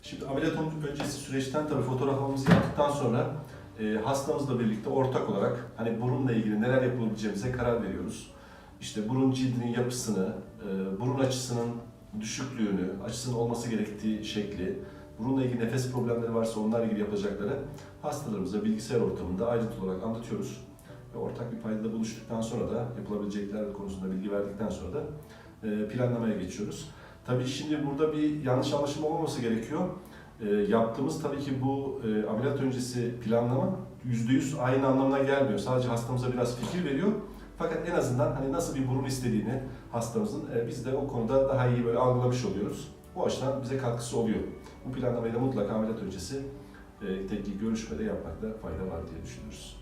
Şimdi ameliyat öncesi süreçten tabii fotoğrafımızı yaptıktan sonra hastamızla birlikte ortak olarak hani burunla ilgili neler yapılabileceğimize karar veriyoruz. İşte burun cildinin yapısını, burun açısının düşüklüğünü, açısının olması gerektiği şekli, burunla ilgili nefes problemleri varsa onlarla ilgili yapacakları hastalarımıza bilgisayar ortamında ayrıntılı olarak anlatıyoruz. Ve ortak bir paydada buluştuktan sonra da yapılabilecekler konusunda bilgi verdikten sonra da planlamaya geçiyoruz. Tabii şimdi burada bir yanlış anlaşılma olmaması gerekiyor. Yaptığımız tabii ki bu ameliyat öncesi planlama %100 aynı anlamına gelmiyor. Sadece hastamıza biraz fikir veriyor. Fakat en azından hani nasıl bir burun istediğini hastamızın biz de o konuda daha iyi böyle algılamış oluyoruz. Bu açıdan bize katkısı oluyor. Bu planlamayı da mutlaka ameliyat öncesi teknik görüşmede yapmakta fayda var diye düşünüyoruz.